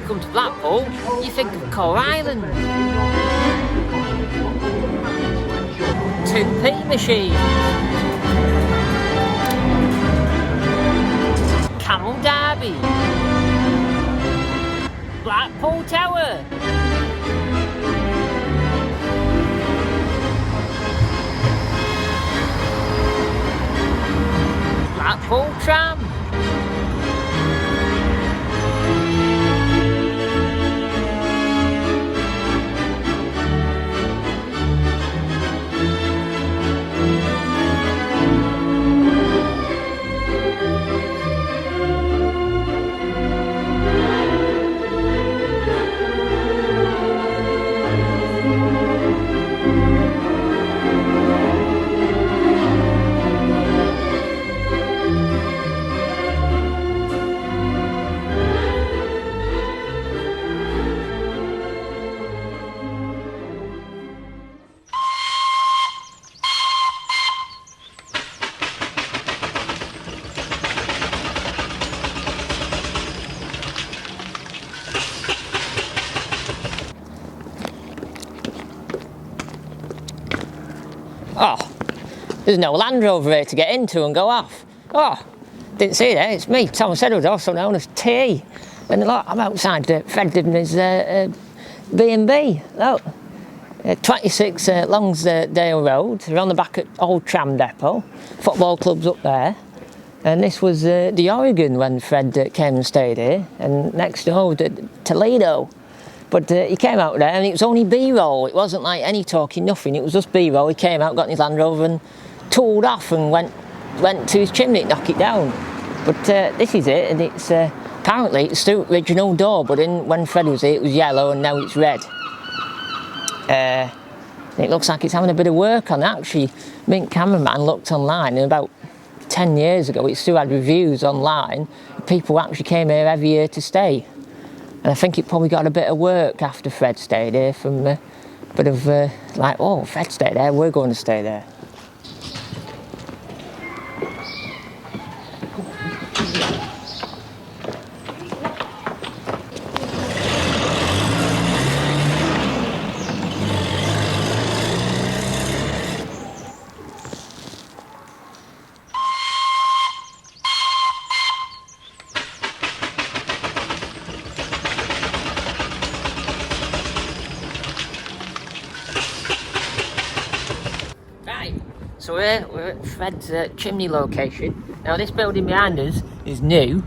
you come to Blackpool, you think of Core Island. 2p machine. Camel Derby. Blackpool Tower. Blackpool Tram. Oh, there's no Land Rover here to get into and go off. Oh, didn't see that. It's me, Thomas Edwards, also known as T. And look, I'm outside Fred Dibnah's B&B. Look, 26 Longsdale Road. We're on the back at Old Tram Depot. Football club's up there. And this was the Oregon when Fred came and stayed here. And next door, Toledo. But he came out there and it was only B-roll. It wasn't like any talking, nothing. It was just B-roll. He came out, got in his Land Rover and tooled off and went to his chimney to knock it down. But this is it, and it's apparently it's the original door, but when Fred was here it was yellow and now it's red. It looks like it's having a bit of work on it. Actually, Mint Cameraman looked online and about 10 years ago it still had reviews online. People actually came here every year to stay. And I think it probably got a bit of work after Fred stayed here from a bit of like, oh, Fred stayed there, we're going to stay there. So we're at Fred's chimney location. Now this building behind us is new.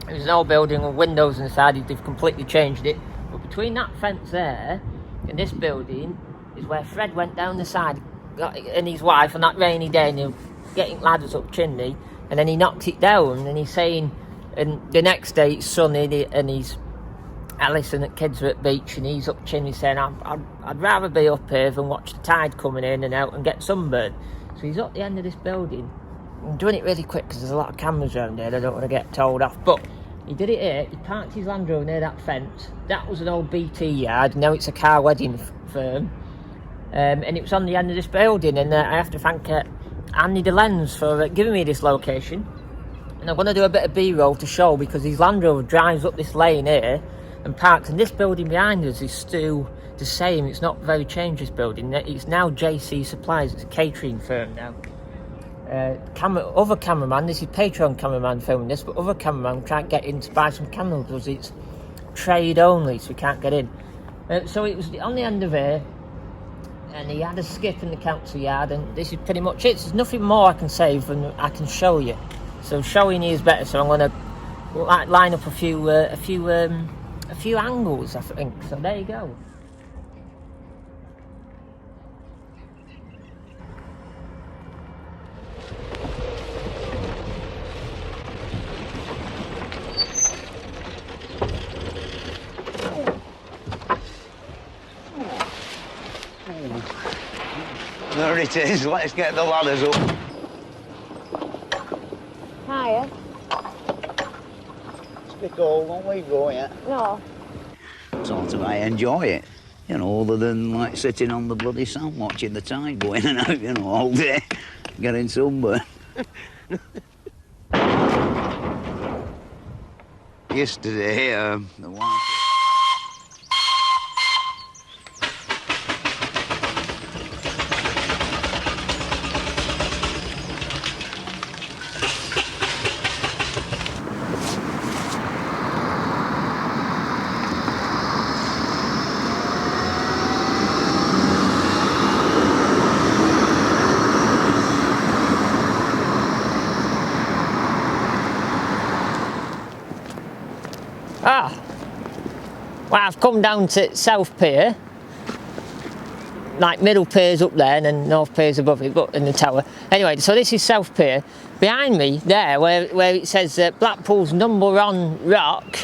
It was an old building with windows inside. They've completely changed it. But between that fence there and this building is where Fred went down the side and his wife on that rainy day, and they were getting ladders up chimney, and then he knocked it down, and he's saying, and the next day it's sunny and he's Alice and the kids are at beach and he's up chimney saying, I'd rather be up here than watch the tide coming in and out and get sunburned. So he's up the end of this building. I'm doing it really quick because there's a lot of cameras around here. I don't want to get told off. But he did it here. He parked his Land Rover near that fence. That was an old BT yard. Now it's a car wedding firm. And it was on the end of this building. And I have to thank Andy DeLens for giving me this location. And I'm going to do a bit of B-roll to show, because his Land Rover drives up this lane here and parks. And this building behind us is still the same. It's not very changed, this building. It's now JC Supplies. It's a catering firm now. Other cameraman, this is Patreon cameraman filming this, but other cameraman can't get in to buy some cameras because it's trade only, so we can't get in. So it was on the end of here, and he had a skip in the council yard, and this is pretty much it. There's nothing more I can say than I can show you. So showing you is better. So I'm going to line up a few angles, I think. So there you go. There it is. Let's get the ladders up. Hiya. Stick all, won't we go yet? No. Sort of, I enjoy it. You know, other than like sitting on the bloody sand watching the tide go in and out, you know, all day, getting sunburned. Yesterday, the wife... Ah, well, I've come down to South Pier, like Middle Pier's up there and then North Pier's above it, but in the tower. Anyway, so this is South Pier. Behind me there, where it says Blackpool's #1 rock,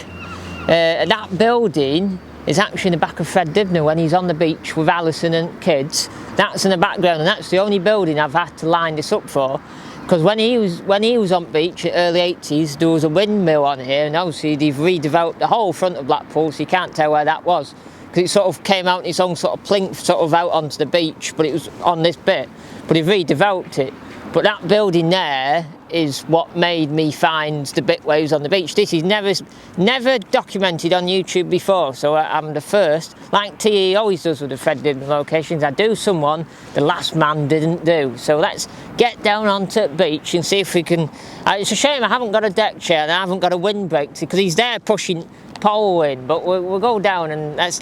that building is actually in the back of Fred Dibnah when he's on the beach with Alison and kids. That's in the background, and that's the only building I've had to line this up for. Because when he was on beach in the early 80s, there was a windmill on here, and obviously they've redeveloped the whole front of Blackpool, so you can't tell where that was. Because it sort of came out in its own sort of plinth sort of out onto the beach, but it was on this bit. But they've redeveloped it. But that building there is what made me find the bit where he was on the beach. This is never documented on YouTube before, so I'm the first. Like TE always does with the Fred Dibnah locations, I do someone the last man didn't do. So let's get down onto the beach and see if we can... it's a shame I haven't got a deck chair and I haven't got a windbreak, because he's there pushing pole in, but we'll go down and let's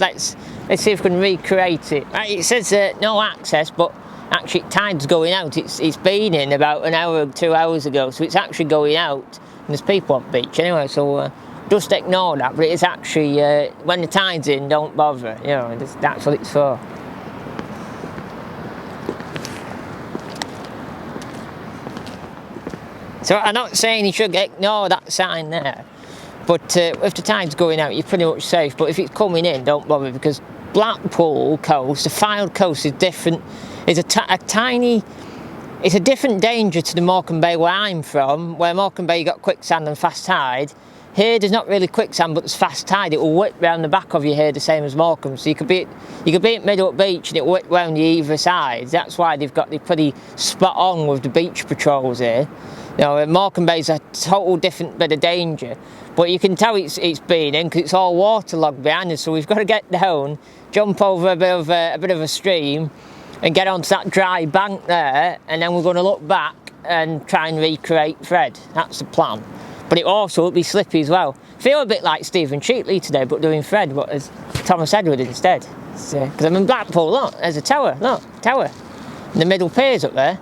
see if we can recreate it. Right, it says no access, but actually tide's going out. It's been in about an hour, 2 hours ago, so it's actually going out and there's people on the beach anyway, so just ignore that. But it's actually when the tide's in, don't bother, you know, that's what it's for. So I'm not saying you should ignore that sign there, but if the tide's going out, you're pretty much safe. But if it's coming in, don't bother, because Blackpool coast, the Fylde coast, is different. It's a different danger to the Morecambe Bay where I'm from, where Morecambe Bay you got quicksand and fast tide. Here there's not really quicksand, but there's fast tide. It will whip round the back of you here, the same as Morecambe. So you could be at Middle Beach and it will whip round you either side. That's why they're pretty spot on with the beach patrols here. You know, Morecambe Bay's a total different bit of danger, but you can tell it's been in because it's all waterlogged behind us. So we've got to get down, jump over a bit of a stream, and get onto that dry bank there, and then we're going to look back and try and recreate Fred. That's the plan. But it also will be slippy as well. Feel a bit like Stephen Cheatley today, but doing Fred, but as Thomas Edward instead. Because I'm in Blackpool, look, there's a tower, look, tower. And the Middle Pier's up there.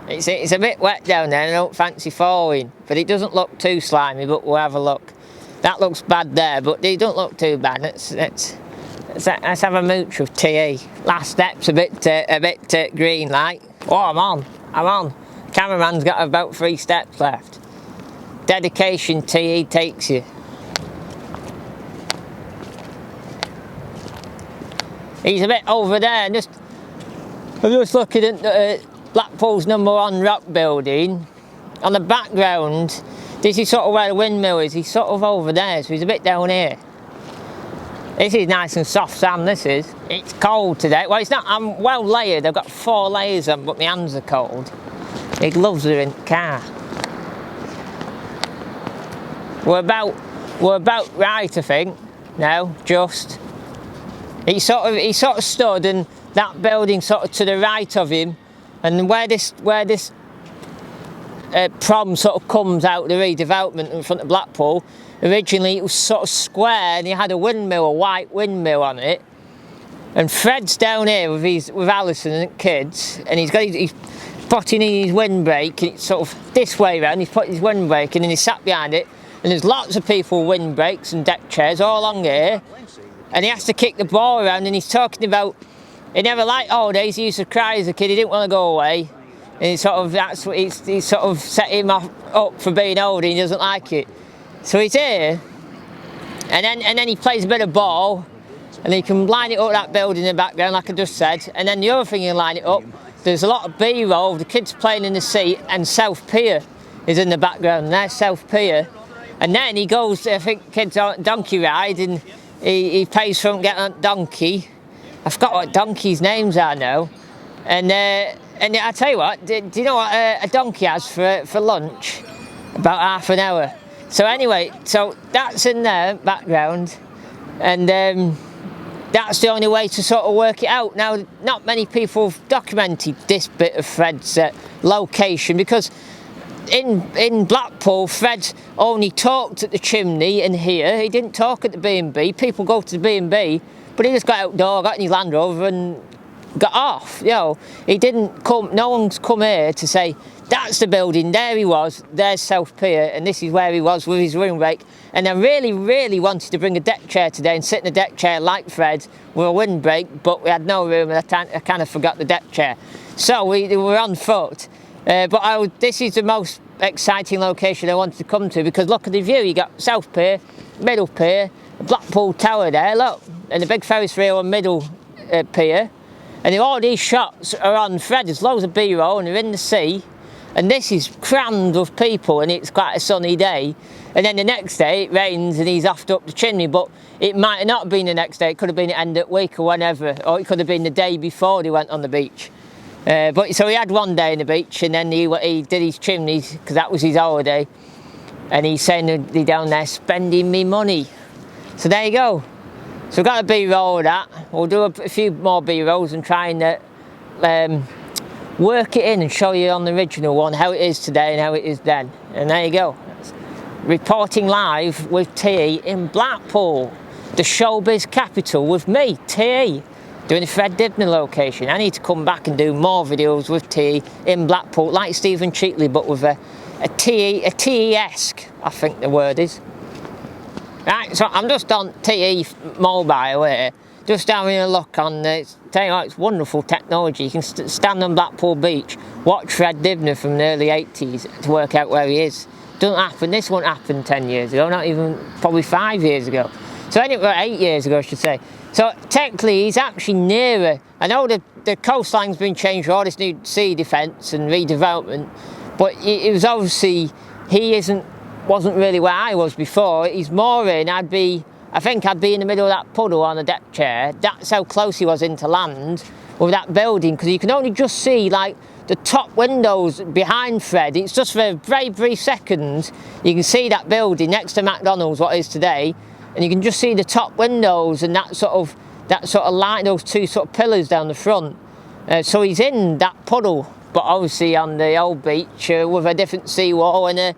It's a bit wet down there and I don't fancy falling, but it doesn't look too slimy, but we'll have a look. That looks bad there, but they don't look too bad. Let's have a mooch with TE. Last step's a bit green like. Oh, I'm on. Cameraman's got about 3 steps left. Dedication TE takes you. He's a bit over there. I'm just looking at Blackpool's #1 rock building. On the background, this is sort of where the windmill is. He's sort of over there, so he's a bit down here. This is nice and soft sand, this is. It's cold today. Well, it's not, I'm well layered. I've got 4 layers on, but my hands are cold. My gloves are in the car. We're about right, I think. No, just. He sort of stood, and that building sort of to the right of him, and where this prom sort of comes out, the redevelopment in front of Blackpool. Originally it was sort of square and he had a white windmill on it. And Fred's down here with Alison and kids, and he's putting in his windbreak, and it's sort of this way round, he's putting his windbreak in and he's sat behind it, and there's lots of people with windbreaks and deck chairs all along here, and he has to kick the ball around, and he's talking about he never liked holidays. He used to cry as a kid, he didn't want to go away. And that's what he sort of set him up for being old, and he doesn't like it. So he's here, and then he plays a bit of ball, and he can line it up that building in the background, like I just said. And then the other thing, you line it up, there's a lot of B-roll, the kids playing in the seat, and South Pier is in the background, and there's South Pier. And then he goes, I think kids on donkey ride, and he pays for them getting on donkey. I forgot what donkeys' names are now. And I tell you what, do you know what a donkey has for lunch? About half an hour. So anyway, so that's in there, background, and that's the only way to sort of work it out. Now, not many people have documented this bit of Fred's location, because in Blackpool, Fred only talked at the Chimney and here. He didn't talk at the B&B. People go to the B&B, but he just got outdoor, got in his Land Rover and got off. You know, he didn't come. No one's come here to say that's the building. There he was. There's South Pier, and this is where he was with his windbreak. And I really, really wanted to bring a deck chair today and sit in a deck chair like Fred with a windbreak, but we had no room, and I kind of forgot the deck chair. So we were on foot. This is the most exciting location I wanted to come to, because look at the view. You got South Pier, Middle Pier, Blackpool Tower there, look, and the big Ferris wheel on Middle Pier. And all these shots are on Fred. There's loads of B-roll, and they're in the sea. And this is crammed with people, and it's quite a sunny day. And then the next day it rains and he's off up the Chimney, but it might not have been the next day. It could have been the end of the week or whenever, or it could have been the day before they went on the beach. So he had one day on the beach, and then he did his chimneys, because that was his holiday. And he's saying he's down there spending me money. So there you go. So we've got a B-roll of that. We'll do a few more B-rolls and try and work it in and show you on the original one how it is today and how it is then. And there you go. Reporting live with T in Blackpool, the showbiz capital, with me, T, doing the Fred Dibnah location. I need to come back and do more videos with T in Blackpool, like Stephen Cheatley, but with a TE-esque, I think the word is. Right, so I'm just on TE mobile here, just having a look on tell you what, it's wonderful technology. You can stand on Blackpool Beach, watch Fred Dibnah from the early 80s to work out where he is. Doesn't happen, this won't happen 10 years ago, not even probably 5 years ago. So anyway, 8 years ago I should say. So technically he's actually nearer. I know the coastline's been changed for all this new sea defence and redevelopment, but it was obviously, wasn't really where I was before. He's more in, I think I'd be in the middle of that puddle on a deck chair. That's how close he was into land with that building, because you can only just see like the top windows behind Fred. It's just for a very brief second. You can see that building next to McDonald's, what it is today, and you can just see the top windows and that sort of light, those two sort of pillars down the front. So he's in that puddle, but obviously on the old beach with a different seawall and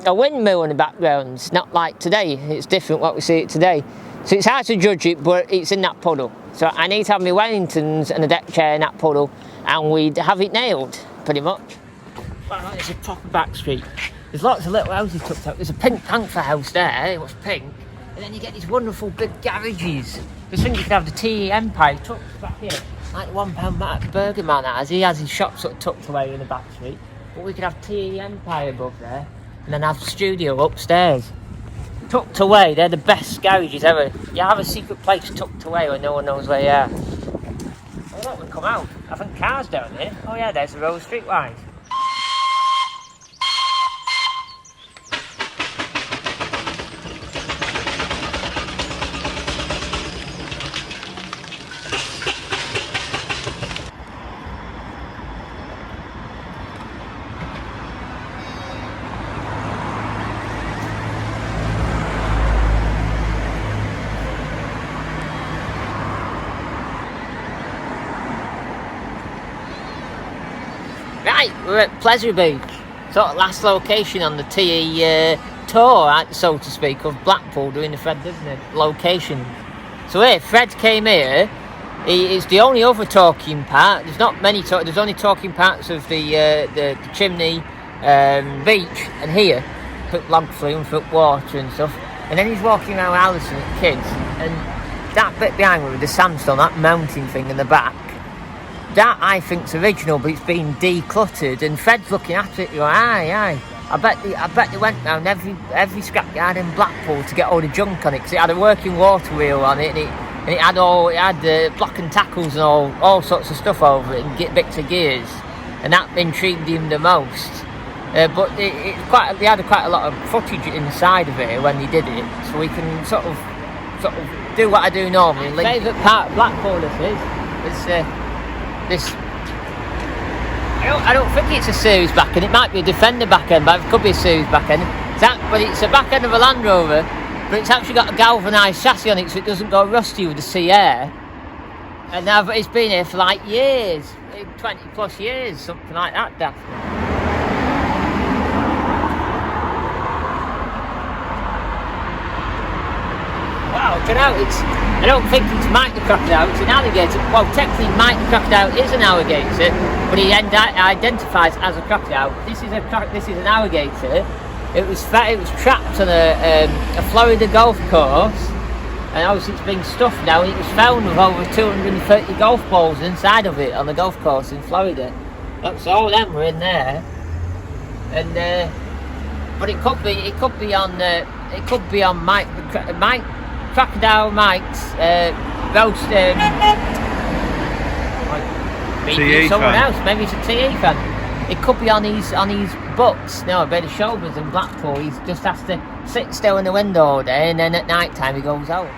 a windmill in the background. It's not like today, it's different what we see it today. So it's hard to judge it, but it's in that puddle. So I need to have my Wellingtons and a deck chair in that puddle, and we'd have it nailed, pretty much. Well, it's a proper back street. There's lots of little houses tucked out. There's a Pink Panther house there, it was pink. And then you get these wonderful big garages. I think you could have the TE Empire tucked back here, like the £1 Burger Man has. He has his shop sort of tucked away in the back street. But we could have TE Empire above there, and then have the studio upstairs. Tucked away, they're the best garages ever. You have a secret place tucked away where no one knows where you are. Oh look, we come out. I think cars down here. Oh yeah, there's the road streetwise. Right, we're at Pleasure Beach, sort of last location on the TE tour, so to speak, of Blackpool, doing the Fred Dibnah location. So here, Fred came here. It's the only other talking part. There's not many there's only talking parts of the Chimney beach and here, put log flume, put water and stuff. And then he's walking around with Alison and kids, and that bit behind me with the sandstone, that mountain thing in the back, that I think's original, but it's been decluttered, and Fred's looking at it going, aye. I bet they went round every scrapyard in Blackpool to get all the junk on it, because it had a working water wheel on it, and it had block and tackles and all sorts of stuff over it, and bits of gears, and that intrigued him the most. But they had quite a lot of footage inside of it when they did it, so we can sort of do what I do normally. My favourite part of Blackpool is I don't think it's a series back end. It might be a Defender back end, but it could be a series back end. But it's a back end of a Land Rover, but it's actually got a galvanised chassis on it, so it doesn't go rusty with the sea air. And now it's been here for like years, 20 plus years, something like that, daft. Wow, check it out. I don't think it's Mike the crocodile, it's an alligator. Well, technically Mike the crocodile is an alligator, but he identifies as a crocodile. This is an alligator. It was trapped on a Florida golf course, and obviously it's been stuffed now, and it was found with over 230 golf balls inside of it on the golf course in Florida. So all of them were in there, and but it could be on Mike Crocodile Mike's roast. Maybe someone else. Maybe it's a TE fan. It could be on his books. No, by the showbiz in Blackpool. He just has to sit still in the window all day, and then at night time he goes out.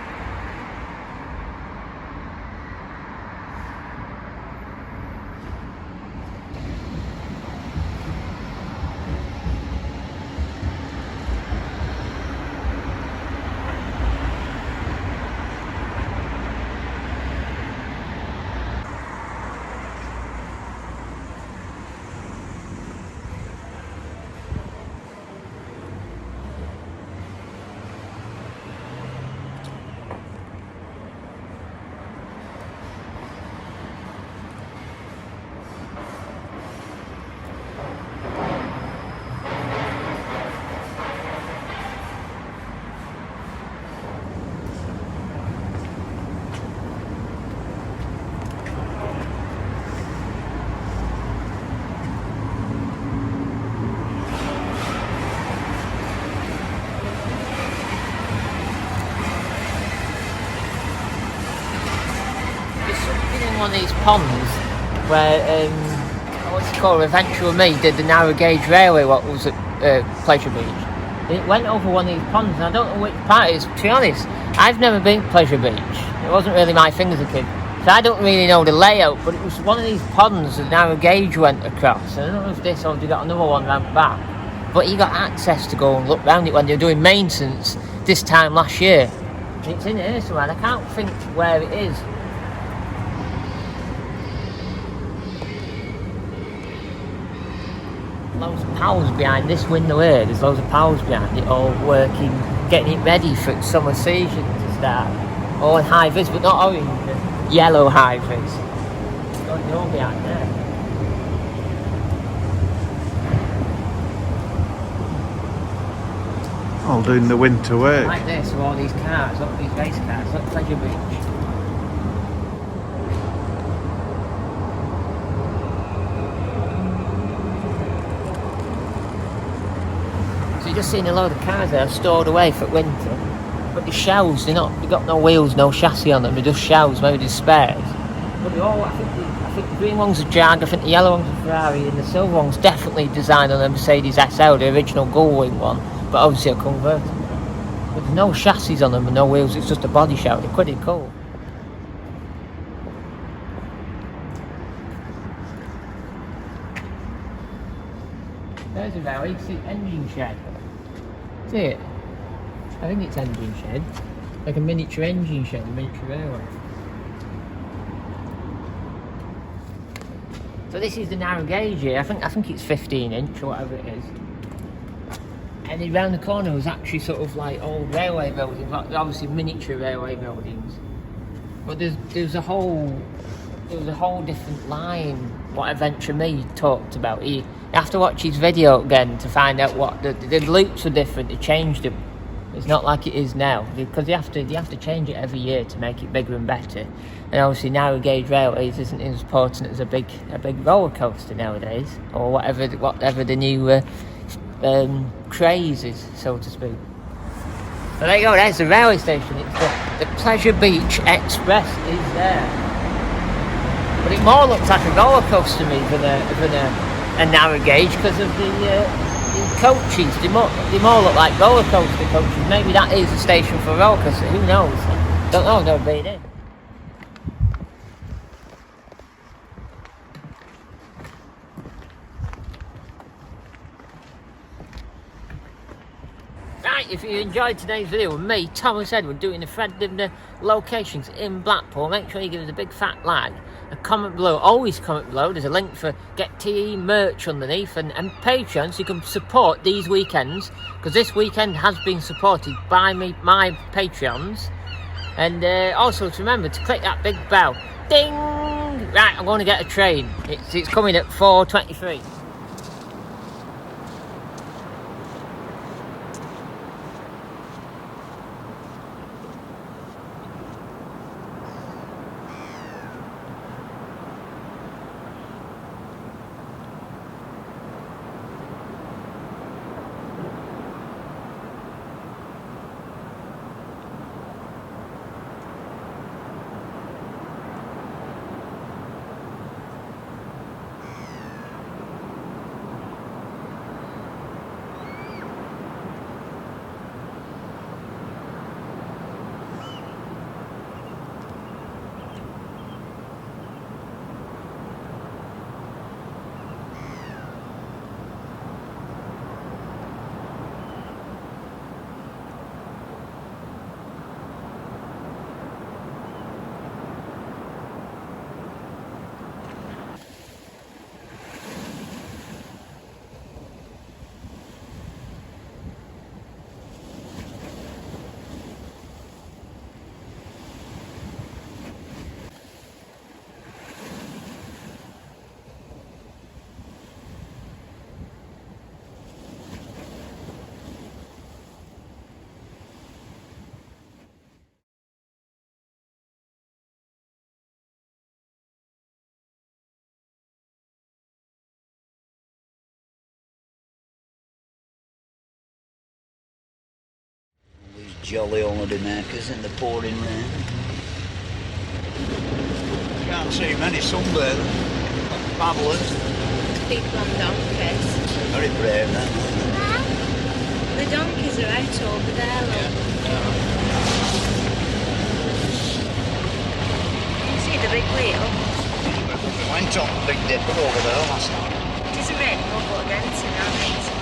One of these ponds where what's it called, Adventure with Me did the narrow gauge railway, what was at Pleasure Beach. It went over one of these ponds, and I don't know which part it is. To be honest, I've never been to Pleasure Beach. It wasn't really my thing as a kid, so I don't really know the layout, but it was one of these ponds the narrow gauge went across. I don't know if this or they got another one round back, but you got access to go and look round it when they were doing maintenance this time last year. It's in here somewhere, and I can't think where it is. Loads of pals behind this window here. There's loads of pals behind it, all working, getting it ready for summer season to start. All in high vis, but not orange, yellow high vis. They're all behind there. All doing the winter work. Like this, with all these cars, look, these race cars, look, Pleasure Beach. Just seen a load of cars there stored away for winter, but the shells, they've got no wheels, no chassis on them, they're just shells, maybe there's spares. But they're all, I think the green one's a Jag, I think the yellow one's a Ferrari, and the silver one's definitely designed on a Mercedes SL, the original Gullwing one, but obviously a convertible. But there's no chassis on them and no wheels, it's just a body shell. They're pretty cool. There's a railway, it's an engine shed. See it? I think it's engine shed. Like a miniature engine shed, a miniature railway. So this is the narrow gauge here. I think it's 15 inch or whatever it is. And then round the corner was actually sort of like old railway buildings, obviously miniature railway buildings. But there's a whole different line what Adventure Me talked about. You have to watch his video again to find out what the loops were different. They changed them. It's not like it is now, because you have to change it every year to make it bigger and better. And obviously narrow gauge railways isn't as important as a big roller coaster nowadays, or whatever the new craze is, so to speak. So there you go. There's the railway station. It's the Pleasure Beach Express is there. But it more looks like a roller coaster to me than a narrow gauge because of the coaches. They more look like roller coaster coaches. Maybe that is a station for a roller coaster. Who knows? Don't know. Never been in. Right, if you enjoyed today's video with me, Thomas Edward, doing the Fred Dibnah locations in Blackpool, make sure you give us a big fat like, a comment below, always comment below. There's a link for Get TE merch underneath, and Patreon, so you can support these weekends, because this weekend has been supported by my Patreons, And also to remember to click that big bell. Ding! Right, I'm going to get a train. It's coming at 4:23. These jolly holiday makers in the pouring rain. Can't see many sunbathers. Paddlers. People on donkeys. Very brave then. The donkeys are out over there, look. You see the big wheel? We went on the Big Dipper over there last night. It isn't raining, we'll go again tonight.